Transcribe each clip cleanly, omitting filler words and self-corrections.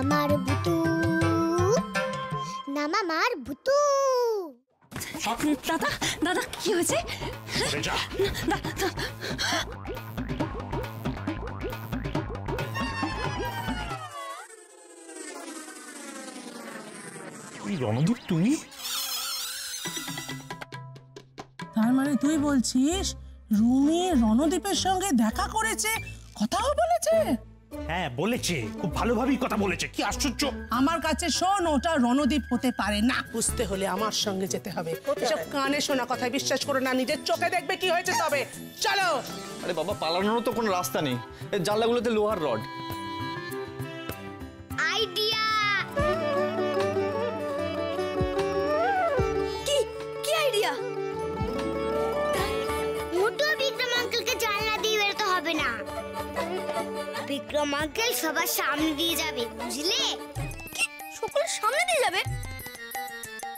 মামার ভুতু, না মামার ভুতু। দাদা দাদা কি হয়েছে? রণদীপ তুমি? তার মানে তুই বলছিস রুমি রণদীপের সঙ্গে দেখা করেছে, কথাও বলেছে? হ্যাঁ বলেছে, খুব ভালোভাবেই কথা বলেছে। কি আশ্চর্য! আমার কাছে শোন, ওটা রণদীপ হতে পারে না। বুঝতে হলে আমার সঙ্গে যেতে হবে। এসব কানে শোনা কথায় বিশ্বাস করো না, নিজের চোখে দেখবে কি হয়েছে তবে। চলো। আরে বাবা, পালানোর তো কোনো রাস্তা নেই, এই জানলাগুলোতে লোহার রড। আইডিয়া! কি আইডিয়া? মোটো বিক্রম আঙ্কেলকে জানলা দিয়ে বেরোতে হবে না। বিক্রম আঙ্কেল সবার সামনে দিয়ে যাবে, বুঝলে? সকলের সামনে দিয়ে যাবে?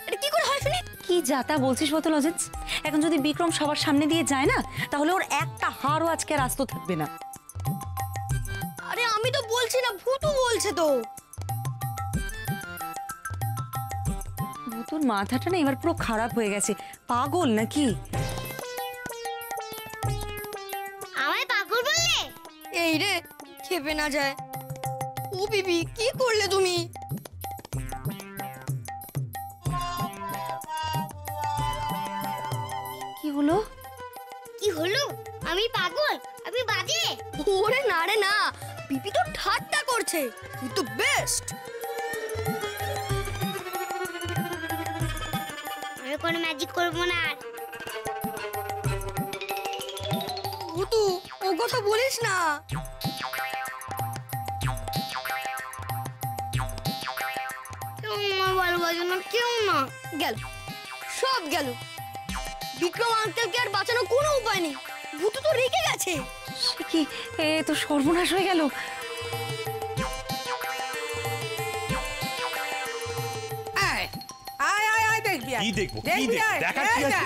এটা কি করে হয় শুনি? কি যাতা বলছিস বতো লজেন্স? এখন যদি বিক্রম সবার সামনে দিয়ে যায় না, তাহলে ওর একটা হাড়ও আজকে আর আস্ত থাকবে না। আরে আমি তো বলছি না, ভূতু বলছে তো। ভূতুর মাথাটা না এবার পুরো খারাপ হয়ে গেছে, পাগল নাকি? আমায় পাগল বললে? এই রে, খেপে না যায়। ও বিবি, কি করলে তুমি? কি হলো? কি হলো? আমি পাগল? আমি বাজে? ওরে না রে না, বিবি তো ঠাট্টা করছে। তুই তো বেস্ট। আমি কোনো ম্যাজিক করবো না। ভূতু, ও কথা বলিস না। কেউ আমার ভালোবাসে না, কেউ না। গেল, সব গেল। বিক্রম আঙ্কেলকে আর বাঁচানোর কোনো উপায় নেই। ভূতু তো রেগে গেছে। সে কি, এ তো সর্বনাশ হয়ে গেল। আয় আয় আয় আয়, দেখবি? কি দেখবো? দেখবি? দেখার কি আছে?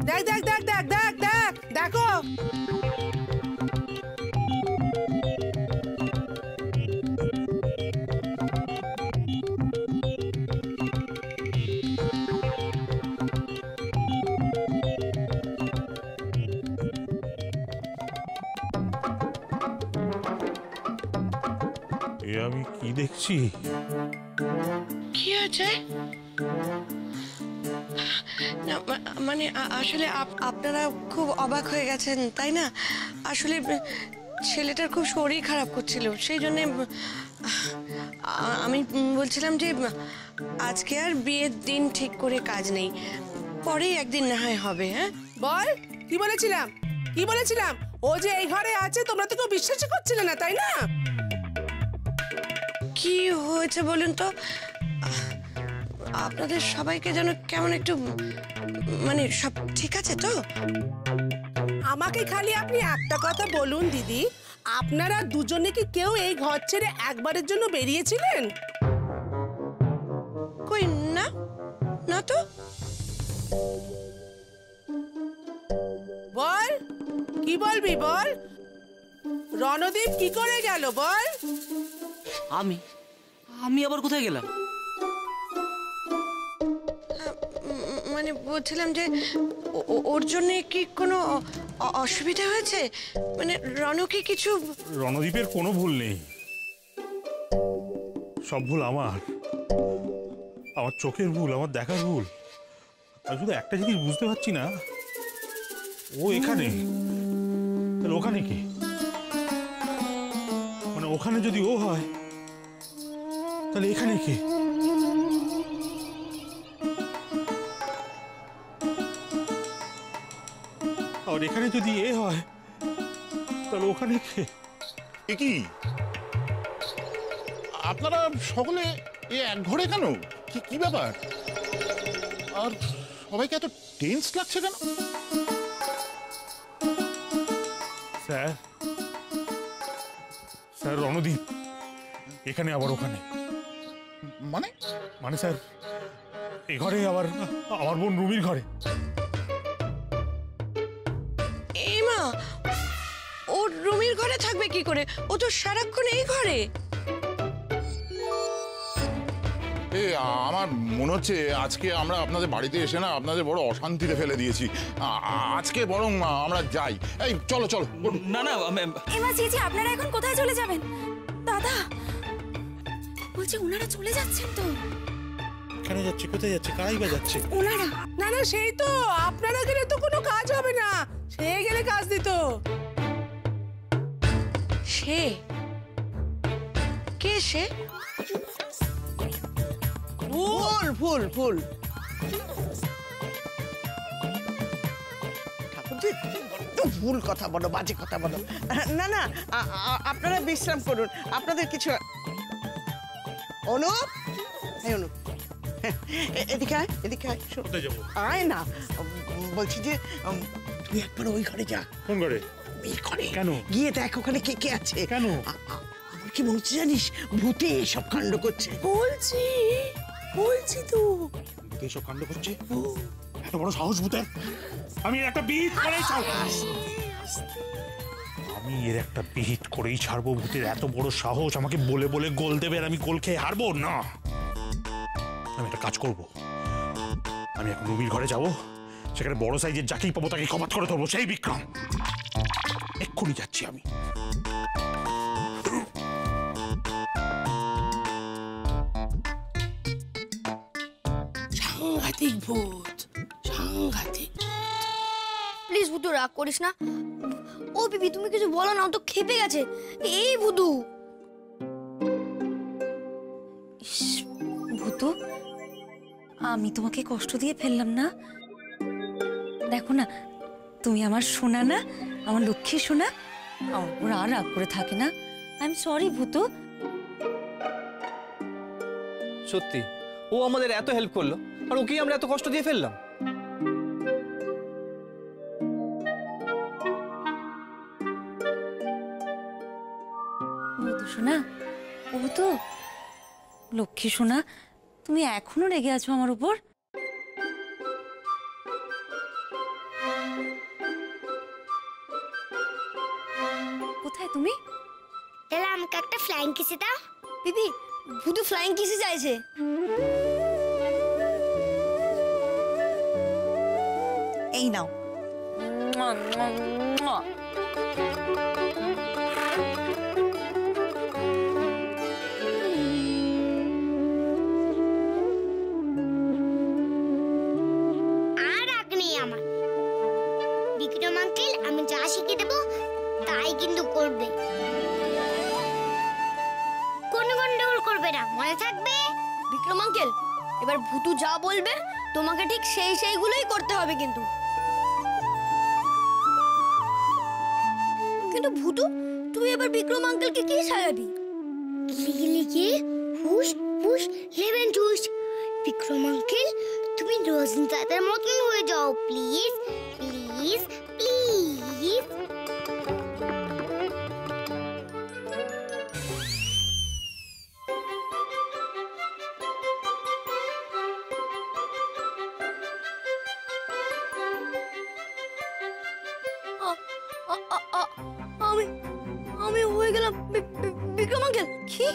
দেখ দেখ দেখ দেখ দেখ দেখ, দেখো। আমি কি দেখছি? কি আছে? মানে আসলে আপনারা খুব অবাক হয়ে গেছেন তাই না? আসলে ছেলেটার খুব শরীর খারাপ করছিল, সেই জন্য আমি বলছিলাম যে আজকে আর বিয়ের দিন ঠিক করে কাজ নেই, পরে একদিন না হয় হবে। হ্যাঁ বল, কি বলেছিলাম? কি বলেছিলাম? ও যে এই ঘরে আছে, তোমরা তো কেউ বিশ্বাসই করছিলে না, তাই না? কি হয়েছে বলুন তো? আপনাদের সবাইকে যেন কেমন একটু, মানে সব ঠিক আছে তো? আমাকে খালি আপনি একটা কথা বলুন দিদি, আপনারা দুজনে কি কেউ এই ঘর ছেড়ে একবারের জন্য বেরিয়েছিলেন? কই না, না তো। বল, কি বলবি বল? রণদীপ কি করে গেল বল? আমি আবার কোথায় গেলাম? মানে বলছিলাম যে ওর জন্য কি কোনো অসুবিধা হয়েছে? মানে রণ কি কিছু? রণদীপের কোনো ভুল নেই, সব ভুল আমার। আমার চোখের ভুল, আমার দেখার ভুল। আর শুধু একটা জিনিস বুঝতে পারছি না, ও এখানে, তাহলে ওখানে কি? মানে ওখানে যদি ও হয়, তাহলে এখানে কে? আর এখানে যদি এ হয়, তাহলে ওখানে কে? কি আপনারা সকলে এক ঘরে কেন? কি ব্যাপার? আর সবাইকে এত টেন্স লাগছে কেন? স্যার, স্যার রণদীপ এখানে আবার ওখানে। মানে? মানে স্যার, এ ঘরে আবার আমার বোন রুমির ঘরে। এমা, ও রুমির ঘরে থাকবে কি করে? ও তো সারাক্ষণ এই ঘরে। আমার মনে হচ্ছে আজকে আমরা আপনাদের বাড়িতে এসে না আপনাদের বড় অশান্তিতে ফেলে দিয়েছি। আজকে বরং আমরা যাই। এই চলো চলো। না না এমা চেয়েছি আপনারা এখন কোথায় চলে যাবেন? দাদা বলছি ওনারা চলে যাচ্ছেন তো। কেন যাচ্ছে? কোথায় যাচ্ছে? কারাই বা যাচ্ছে? ওনারা না না, সেই তো আপনারা গেলে তো কোনো কাজ হবে না, সে গেলে কাজ দিত। সে কে? সে ভুল ভুল ভুল ঠাকুরজি, বড্ড ভুল কথা বলো, বাজে কথা বলো। না না, আপনারা বিশ্রাম করুন, আপনাদের কিছু। অনুপ, এই অনুপ, এদিকে আয়, এদিকে আয়। কোথায় যাবো? আয় না, বলছি যে তুই একবার ওই ঘরে যা। কোন ঘরে? এই ঘরে কেন? গিয়ে দেখ ওখানে কে কে আছে। কেন? আমার কি বলছি জানিস, ভূতে এসব কাণ্ড করছে। বলছি তো এইসব কাণ্ড করছে? এত বড় সাহস ভূতের! আমি এর একটা বিহিত করেই ছাড়বো। আমি এর একটা বিহিত করেই ছাড়বো। ভূতের এত বড় সাহস আমাকে বলে বলে গোল দেবে, আর আমি গোল খেয়ে হারবো না। আমি একটা কাজ করব, আমি এখন রুবির ঘরে যাব, সেখানে বড় সাইজের যাকেই পাবো তাকে কবাত করে ধরবো। সেই বিক্রম, এক্ষুনি যাচ্ছি আমি। সাংঘাতিক ভূত, সাংঘাতিক। প্লিজ ভুতু রাগ করিস না। ও বিবি তুমি কিছু বলো না, ও তো খেপে গেছে। এই ভুতু। ভূতু, আমি তোমাকে কষ্ট দিয়ে ফেললাম না? দেখো না, তুমি আমার সোনা না, আমার লক্ষ্মী সোনা। ওরা আর রাগ করে থাকে না। I am sorry Bhutu. সত্যি ও আমাদের এত হেল্প করলো, আর ওকে আমরা এত কষ্ট দিয়ে ফেললাম। ভূতু সোনা, ও তো লক্ষ্মী সোনা, তুমি এখনো রেগে আছো আমার উপর? কোথায় তুমি? তাহলে আমাকে একটা ফ্লাইং কিসে দাও। দিদি, ভূতু ফ্লাইং কিসে চাইছে। এই নাও। আর রাগ নেই আমার। বিক্রম আঙ্কেল আমি যা শিখিয়ে দেবো তাই কিন্তু করবে, কোনো গন্ডগোল করবে না, মনে থাকবে? বিক্রম আঙ্কেল, এবার ভূতু যা বলবে তোমাকে ঠিক সেইগুলোই করতে হবে কিন্তু। কিন্তু ভূতু, তুই এবার বিক্রম আঙ্কেলকে কি সাজাবি? লিখে হুশ হুশ লেমন জুস। বিক্রম আঙ্কেল তুমি রজনীকান্তের মতন হয়ে যাও প্লিজ প্লিজ প্লিজ। আমি হয়ে গেলাম বিক্রম আঙ্কেল। কি?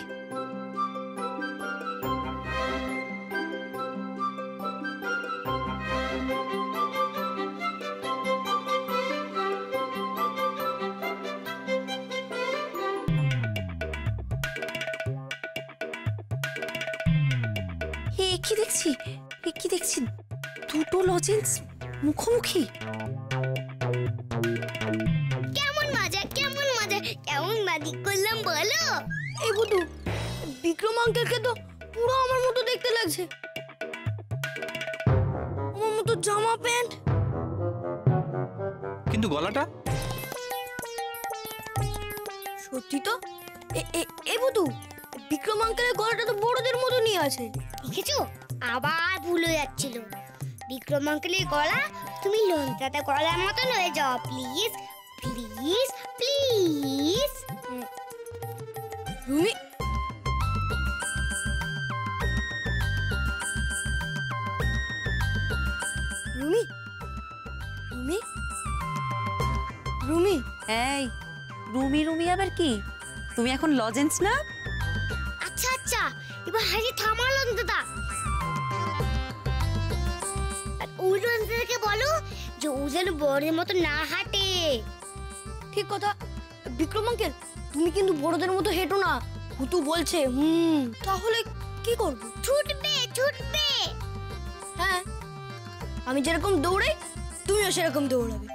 কি দেখছি দুটো লজেন্স মুখোমুখি। কেমন মজা কেমন বাদি করলাম বলো। এই ভূতু, বিক্রম আঙ্কেলকে তো পুরো আমার মতো দেখতে লাগছে, আমার মতো জামা প্যান্ট। কিন্তু গলাটা সত্যি তো। এই ভূতু, বিক্রম আঙ্কেলের গলাটা তো বড়দের মতো নিয়ে আছে। দেখেছো, আবার ভুল হয়ে যাচ্ছিল। বিক্রম আঙ্কেলের গলা তুমি লঙ্কাতে গলার মতন হয়ে যাও please please please. Rumi, Rumi, Rumi, Rumi. এই রুমি আবার কি? তুমি এখন লজেন্স না? আচ্ছা এবার হাসি থামাল অন্তদা। আর ওই অন্তদাকে বলো যে ও যেন বড়দের মতো না হাঁটে। ঠিক কথা। বিক্রম আঙ্কেল, তুমি কিন্তু বড়দের মতো হেঁটো না, ভুতু বলছে। তাহলে কি করব? ছুটবে ছুটবে। হ্যাঁ, আমি যেরকম দৌড়াই তুমিও সেরকম দৌড়াবে।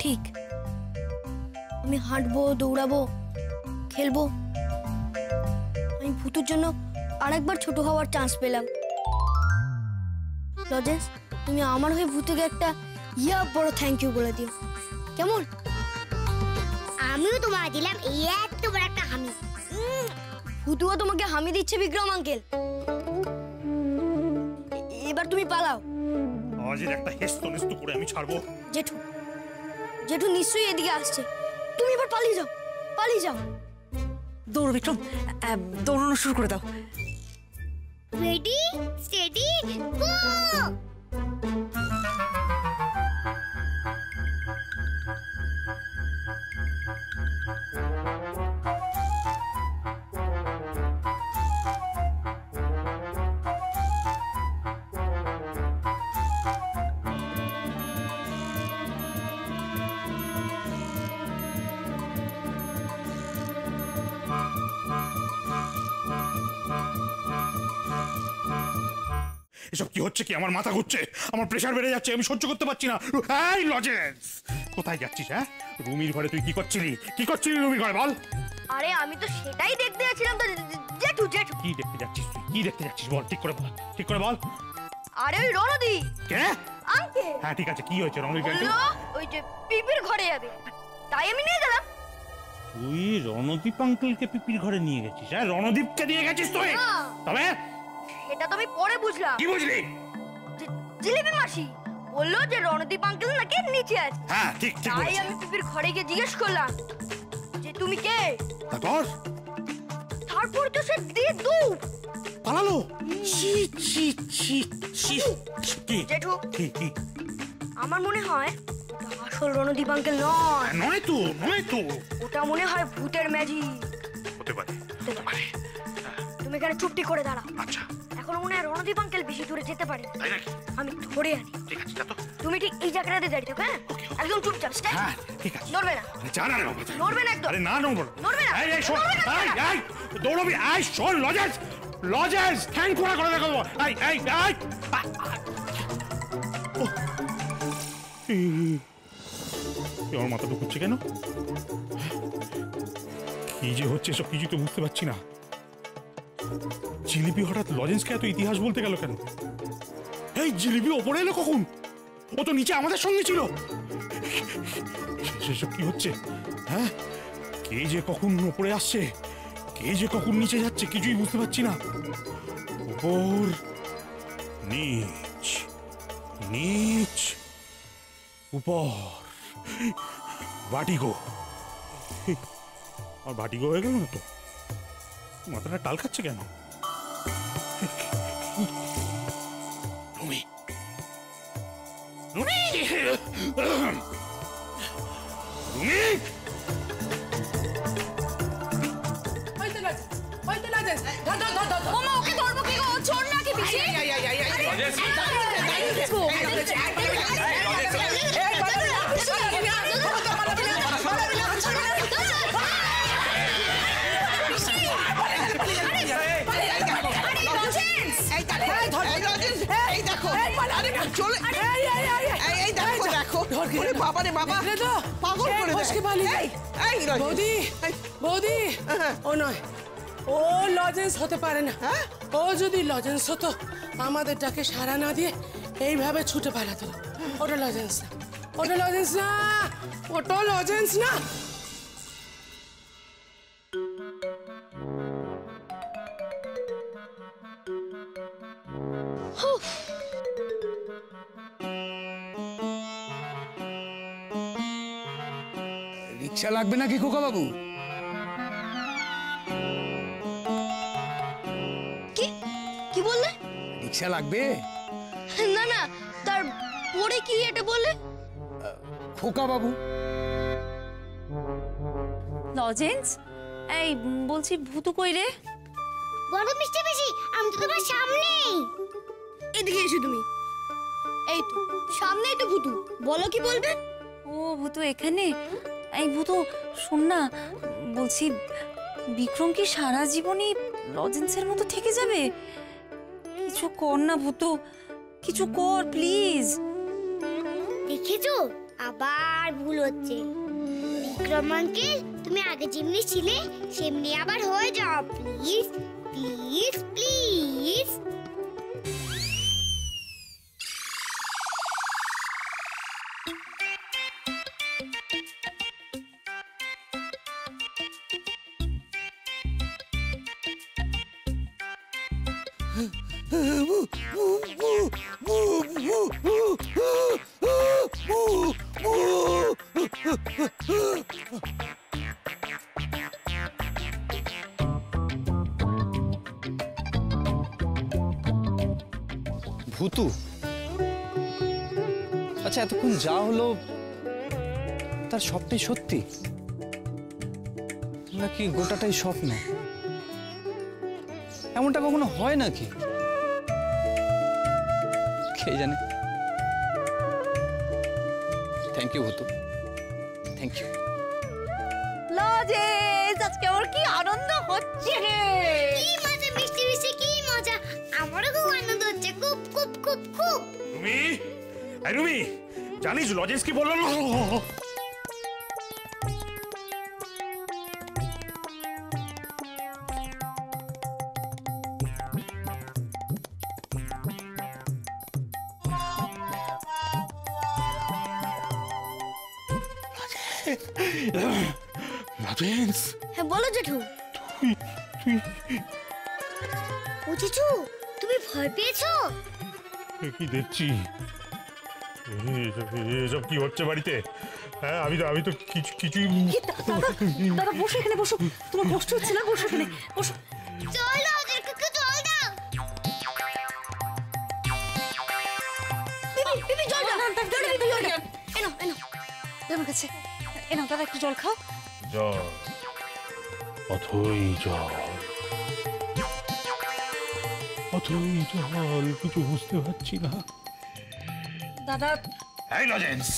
ঠিক, আমি হাঁটবো, দৌড়াবো, খেলবো। আমি ভুতুর জন্য আরেকবার ছোট হওয়ার চান্স পেলাম। লজেন্স, তুমি আমার হয়ে ভূতুকে একটা বড় থ্যাংক ইউ বলে দিও, কেমন? আমিও তোমায় দিলাম এই এত বড় একটা হামি। ভুতুও তোমাকে হামি দিচ্ছে বিক্রম আঙ্কেল। এবার তুমি পালাও। আজের একটা হেস্তু নেস্তু করে আমি ছাড়বো। জেঠু, জেঠু নিশ্চয়ই এদিকে আসছে। তুমি এবার পালিয়ে যাও, পালিয়ে যাও। দৌড় বিক্রম, দৌড়ানো শুরু করে দাও। Ready steady go. এসব কি হচ্ছে? কি আমার মাথা ঘুরছে, আমার প্রেসার বেড়ে যাচ্ছে, আমি সহ্য করতে পারছি না। এই লজেন্স, কোথায় যাচ্ছিস? হ্যাঁ, রুমির ঘরে তুই কি করছিলি? কি করছিলি রুমির ঘরে বল? আরে আমি তো সেটাই দেখতে যাচ্ছিলাম তো জেঠু। জেঠু, কি দেখতে যাচ্ছিস তুই? কি দেখতে যাচ্ছিস বল, ঠিক করে বল, ঠিক করে বল। আরে ওই রণদি। কে? আঙ্কেল। হ্যাঁ ঠিক আছে, কি হয়েছে রণদীপ? বললো ওই যে পিপির ঘরে যাবে, তাই আমি নিয়ে গেলাম। তুই রণদীপ আঙ্কেলকে পিপির ঘরে নিয়ে গেছিস? হ্যাঁ, রণদীপকে নিয়ে গেছিস তুই? তবে এটা তো আমি পরে বুঝলাম। কি বুঝলি? জিলিপি মাসি বললো যে রণদীপ আঙ্কেল নাকি নিচে আছে। হ্যাঁ ঠিক ঠিক তাই বলেছিস। আমি পিপির ঘরে গিয়ে জিজ্ঞেস করলাম যে তুমি কে। তারপর তো সে দিয়ে দৌড় পালালো। ছি ছি ছি ছি। কি জেঠু, কি? আমার মনে হয় ওটা আসল রণদীপ আঙ্কেল নয়। নয় তো, নয় তো। ওটা মনে হয় ভূতের ম্যাজিক হতে পারে। তুমি এখানে চুপটি করে দাঁড়াও। আচ্ছা, এখন মনে হয় রণদীপ আঙ্কেল বেশি দূরে যেতে পারে। তাই নাকি? আমি ধরে আনি। ঠিক আছে, যা তো। তুমি ঠিক এই জায়গাটাতে দাঁড়িয়ে থাকো। হ্যাঁ, একদম চুপচাপ। হ্যাঁ ঠিক আছে। নড়বে না, যা না রে বাবা, যা। নড়বে না একদম। আরে না নড়বো। নড়বে না। এই শোন, এই দৌড়বি। এই শোন লজেন্স, লজেন্স থ্যাংক করে করে দেখো। এই এই এই আমার মাথা ঢুকছে কেন? কি যে হচ্ছে সব কিছু তো বুঝতে পারছি না। জিলিপি হঠাৎ লজেন্সকে এত ইতিহাস বলতে গেল কেন? এই জিলিপি ওপরে এলো কখন? ও তো নিচে আমাদের সঙ্গে ছিল। সেসব কি হচ্ছে? হ্যাঁ, কে যে কখন ওপরে আসছে, কে যে কখন নিচে যাচ্ছে, কিছুই বুঝতে পারছি না। উপর নিচ, নিচ উপর, ভাটিগো। আর ভাটিগো হয়ে গেল না তো? মাথাটা টাল খাচ্ছে কেন? রুমি, রুমি, রুমি। ওকে ধরবো কি গো? ছোড় না কি পিছে? বাবারে বাবা, পাগল করে বৌদি, বৌদি, ও নয়, ও লজেন্স হতে পারে না। ও যদি লজেন্স হতো আমাদের ডাকে সাড়া না দিয়ে এইভাবে ছুটে পালাতো। ওটা লজেন্স না, ওটা লজেন্স না, ওটা লজেন্স না। রিক্সা লাগবে নাকি খোকা বাবু? কি কি বললে? রিক্সা লাগবে? না না, তার পরে কি এটা বললে? খোকা বাবু। লজেন্স, এই বলছি ভূতু কই রে? বড় মিষ্টি বেশি, আমি তো তোমার সামনেই। এদিকে এসো তুমি। এই তো সামনেই তো ভুতু, বলো কি বলবে? ও ভূতু এখানে? এই ভূতু শোন না, বলছি বিক্রম কি সারা জীবনই লজেন্সের মতো থেকে যাবে? কিছু কর না ভূতু, কিছু কর প্লিজ। দেখেছো আবার ভুল হচ্ছে। বিক্রম আঙ্কেল, তুমি আগে যেমনি ছিলে সেমনি আবার হয়ে যাও প্লিজ, প্লিজ, প্লিজ। ভূতু? আচ্ছা, এতক্ষণ যা হলো তার সবটাই সত্যি নাকি গোটাটাই স্বপ্ন? এমনটা কখনো হয় নাকি? কে জানে। Thank you Bhutu, thank you. Lozenges, আজকে আমার কি আনন্দ হচ্ছে রে! কি মজা মিষ্টি মিষ্টি, কি মজা! আমারও খুব আনন্দ হচ্ছে, খুব খুব খুব খুব। রুমি, এই রুমি, জানিস লজেন্স কি বললো? লজেন্স, হ্যাঁ বলো জেঠু। ও জেঠু, তুমি ভয় পেয়েছো? কি দেখছি? এসব কি হচ্ছে বাড়িতে? হ্যাঁ, আমি তো কিছুই। দাদা বসো, এখানে বসো। তোমার কষ্ট হচ্ছে না? বসো এখানে, বসো। চলো ওদেরকে একটু জল দাও। বিবি জল দাও, বিবি জল দাও। এনো এনো আমার কাছে এনো দাদা, একটু জল খাও। জল, অথই জল, অথই জল, কিছু বুঝতে পারছি না। দাদা এই লজেন্স,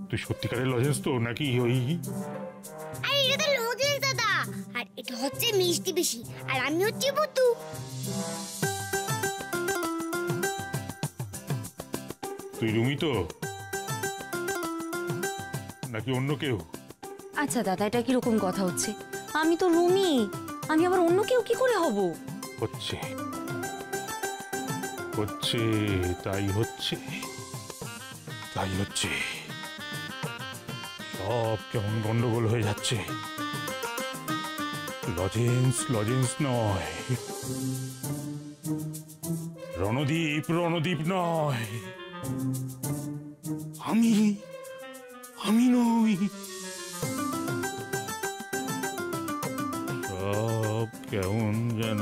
তুই সত্যিকারের লজেন্স তো নাকি ওই? আরে এটা তো লজেন্স দাদা, আর এটা হচ্ছে মিষ্টি বেশি, আর আমি হচ্ছে ভুতু। তুই রুমি তো নাকি অন্য কেউ? আচ্ছা দাদা, এটা কিরকম কথা হচ্ছে? আমি তো রুমি, আমি আবার অন্য কেউ কি করে হব? হচ্ছে হচ্ছে তাই হচ্ছে, তাই হচ্ছে। সব কেমন গন্ডগোল হয়ে যাচ্ছে। লজেন্স লজেন্স নয়, রণদীপ রণদীপ নয়, আমি নই। সব কেমন যেন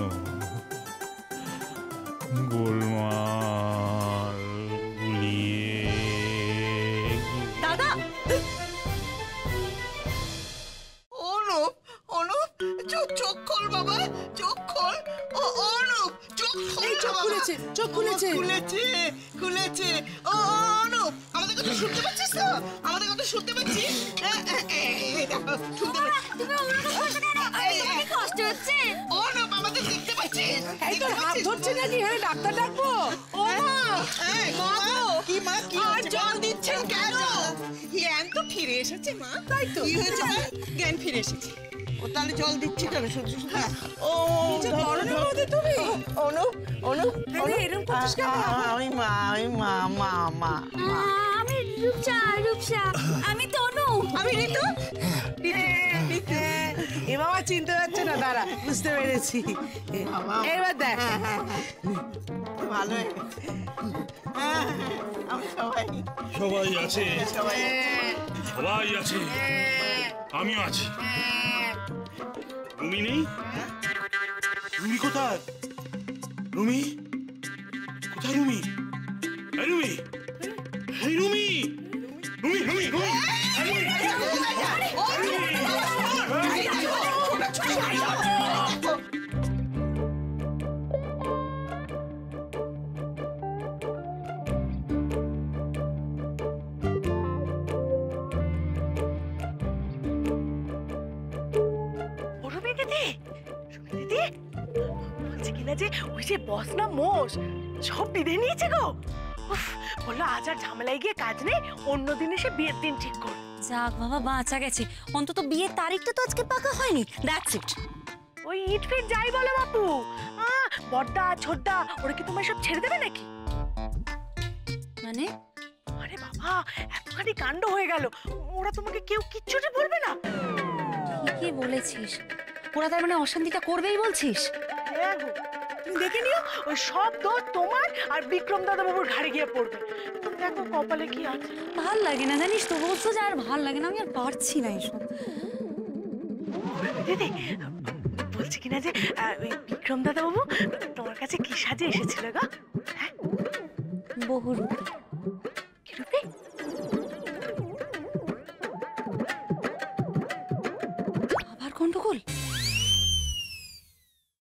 গোলমাল গুলিয়ে। দাদা অনুপ, অনুপ, চোখ খোল বাবা, চোখ খোল। ও অনুপ, চোখ খোল। এই চোখ খুলেছে, চোখ খুলেছে। খুলেছে, খুলেছে। ও অনুপ, আমাদের কথা শুনতে পাচ্ছিস তো? আমাদের কথা শুনতে পাচ্ছিস? এই দেখো, শুনতে পাচ্ছিস? কষ্ট হচ্ছে। অনুপ, আমাদের দেখতে পাচ্ছিস? এই তোর হাত ধরছে নাকি? হ্যাঁ ডাক্তার ডাকবো? ও মা, এই, কি মা, কি হচ্ছে? জল দিচ্ছেন কেন? জ্ঞান তো ফিরে এসেছে মা। তাই তো। কি হয়েছে? জ্ঞান ফিরে এসেছে। ও তাহলে জল দিচ্ছি কেন? শুধু শুধু ও ধরনের মধ্যে তুমি? অনুপ, অনুপ, আরে এরকম করছিস কেন? আমি মা। আমি রূপসা, রূপসা। আমি তনু। আমি ঋতু। এ বাবা চিনতে পারছে না, দাঁড়া, বুঝতে পেরেছি। এবার দেখ। ভালো হয়ে গেছে। আমরা সবাই আছে, সবাই আছে, আমিও আছি। রুমি নেই? রুমি কোথায়? রুমি কোথায়? রুমি, এই রুমি, এই রুমি, রুমি, রুমি, রুমি, এই রুমি, না যে ওই যে বস না মোষ সব বিধে নিয়েছে গো। উফ, বললো আজ আর ঝামেলায় গিয়ে কাজ নেই, অন্যদিন এসে বিয়ের দিন ঠিক কর। যাক বাবা, বাঁচা গেছে। অন্তত বিয়ের তারিখটা তো আজকে পাকা হয়নি। That's it. ওই ইট ফিট যাই বলো বাপু, বড়দা ছোটদা ওরা কি তোমায় সব ছেড়ে দেবে নাকি? মানে? আরে বাবা, এতখানি কাণ্ড হয়ে গেল, ওরা তোমাকে কেউ কিচ্ছুটি বলবে না? কি বলেছিস? ওরা তার মানে অশান্তিটা করবেই বলছিস? হ্যাঁ গো, তুমি দেখে নিও, ওই সব দোষ তোমার আর বিক্রম দাদা বাবুর ঘাড়ে গিয়ে পড়বে। তুমি দেখো কপালে কি আছে। ভাল লাগে না জানিস তো, বলছো যে আর ভাল লাগে না, আমি আর পারছি না এসব। দিদি বলছি কিনা যে ওই বিক্রম দাদা বাবু তোমার কাছে কি সাজে এসেছিল গো? হ্যাঁ, বহুরূপী। কি রূপে? আবার গন্ডগোল?